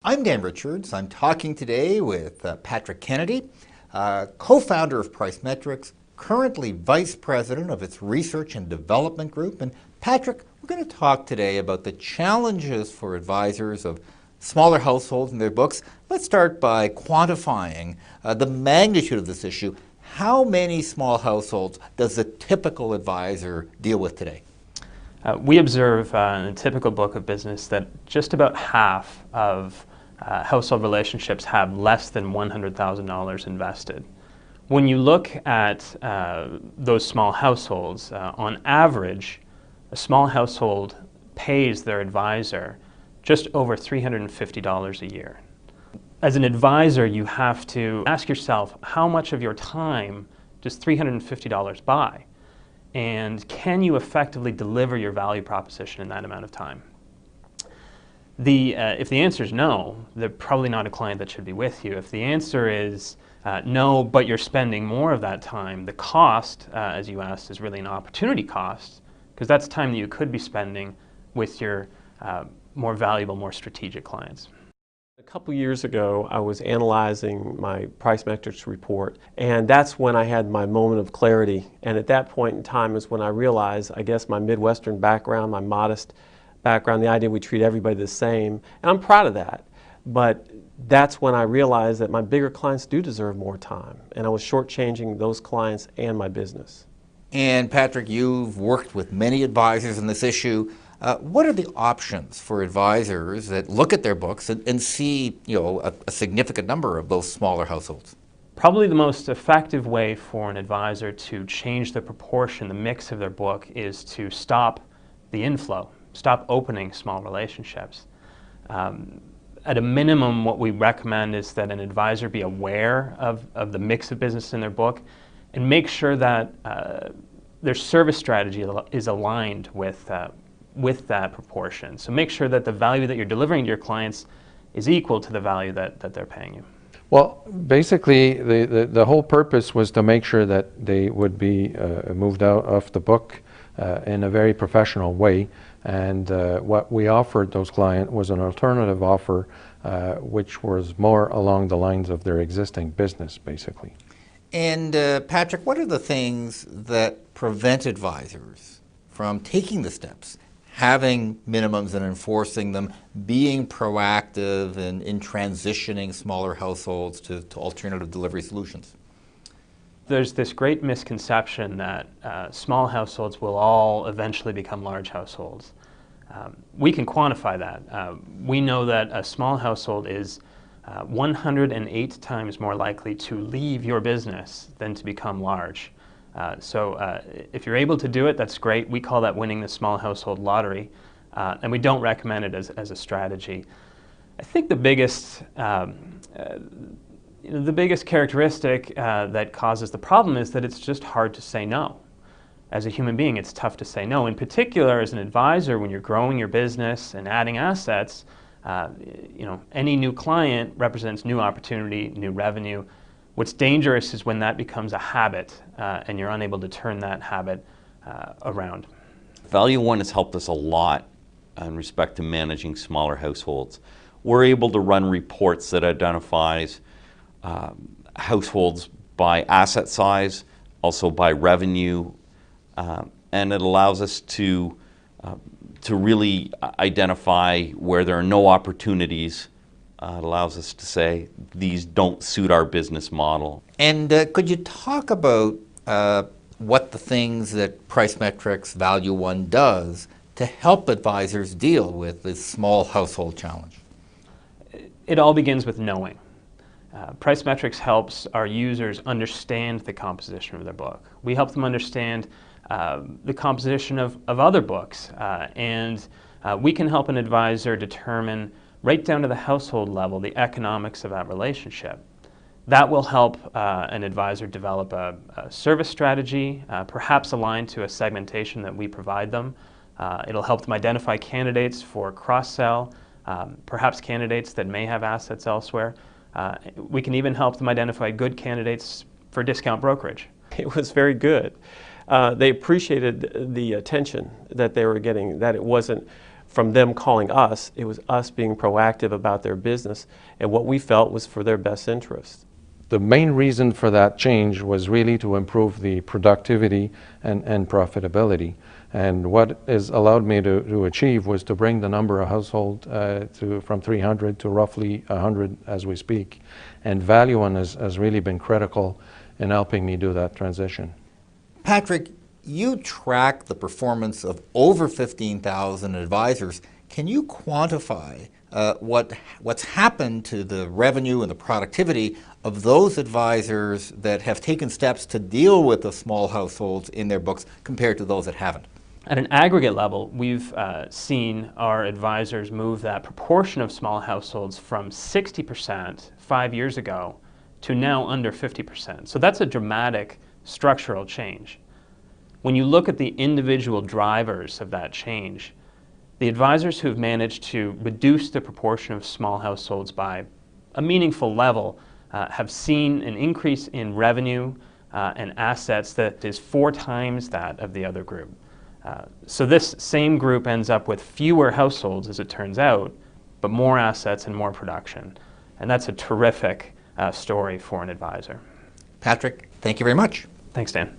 I'm Dan Richards. I'm talking today with Patrick Kennedy, co-founder of PriceMetrix, currently vice president of its research and development group. And Patrick, we're going to talk today about the challenges for advisors of smaller households and their books. Let's start by quantifying the magnitude of this issue. How many small households does a typical advisor deal with today? We observe in a typical book of business that just about half of household relationships have less than $100,000 invested. When you look at those small households, on average, a small household pays their advisor just over $350 a year. As an advisor, you have to ask yourself, how much of your time does $350 buy? And can you effectively deliver your value proposition in that amount of time? If the answer is no, they're probably not a client that should be with you. If the answer is no, but you're spending more of that time, the cost, as you asked, is really an opportunity cost, because that's time that you could be spending with your more valuable, more strategic clients. A couple years ago, I was analyzing my PriceMetrix report, and that's when I had my moment of clarity. And at that point in time is when I realized, I guess, my Midwestern background, my modest background, the idea we treat everybody the same, and I'm proud of that. But that's when I realized that my bigger clients do deserve more time, and I was shortchanging those clients and my business. And Patrick, you've worked with many advisors on this issue. What are the options for advisors that look at their books and see, a significant number of those smaller households? Probably the most effective way for an advisor to change the proportion, the mix of their book, is to stop the inflow, stop opening small relationships. At a minimum, what we recommend is that an advisor be aware of the mix of business in their book and make sure that their service strategy is aligned with that proportion. So make sure that the value that you're delivering to your clients is equal to the value that they're paying you. Well, basically, the whole purpose was to make sure that they would be moved out of the book in a very professional way. And what we offered those clients was an alternative offer, which was more along the lines of their existing business, basically. And Patrick, what are the things that prevent advisors from taking the steps, having minimums and enforcing them, being proactive in transitioning smaller households to alternative delivery solutions? There's this great misconception that small households will all eventually become large households. We can quantify that. We know that a small household is 108 times more likely to leave your business than to become large. So if you're able to do it, that's great. We call that winning the small household lottery, and we don't recommend it as a strategy. I think the biggest characteristic that causes the problem is that it's just hard to say no. As a human being, it's tough to say no. In particular, as an advisor, when you're growing your business and adding assets, any new client represents new opportunity, new revenue. What's dangerous is when that becomes a habit and you're unable to turn that habit around. Value One has helped us a lot in respect to managing smaller households. We're able to run reports that identifies households by asset size, also by revenue, and it allows us to really identify where there are no opportunities. It allows us to say, these don't suit our business model. And could you talk about what the things that PriceMetrix Value One does to help advisors deal with this small household challenge? It all begins with knowing. PriceMetrix helps our users understand the composition of their book. We help them understand the composition of other books, and we can help an advisor determine right down to the household level, the economics of that relationship. That will help an advisor develop a service strategy, perhaps aligned to a segmentation that we provide them. It'll help them identify candidates for cross-sell, perhaps candidates that may have assets elsewhere. We can even help them identify good candidates for discount brokerage. It was very good. They appreciated the attention that they were getting, that it wasn't from them calling us. It was us being proactive about their business and what we felt was for their best interest. The main reason for that change was really to improve the productivity and profitability. And what has allowed me to achieve was to bring the number of households from 300 to roughly 100 as we speak. And Valuon has really been critical in helping me do that transition. Patrick, you track the performance of over 15,000 advisors. Can you quantify what's happened to the revenue and the productivity of those advisors that have taken steps to deal with the small households in their books compared to those that haven't? At an aggregate level, we've seen our advisors move that proportion of small households from 60% 5 years ago to now under 50%. So that's a dramatic structural change. When you look at the individual drivers of that change, the advisors who've managed to reduce the proportion of small households by a meaningful level have seen an increase in revenue and assets that is 4 times that of the other group. So this same group ends up with fewer households, as it turns out, but more assets and more production. And that's a terrific story for an advisor. Patrick, thank you very much. Thanks, Dan.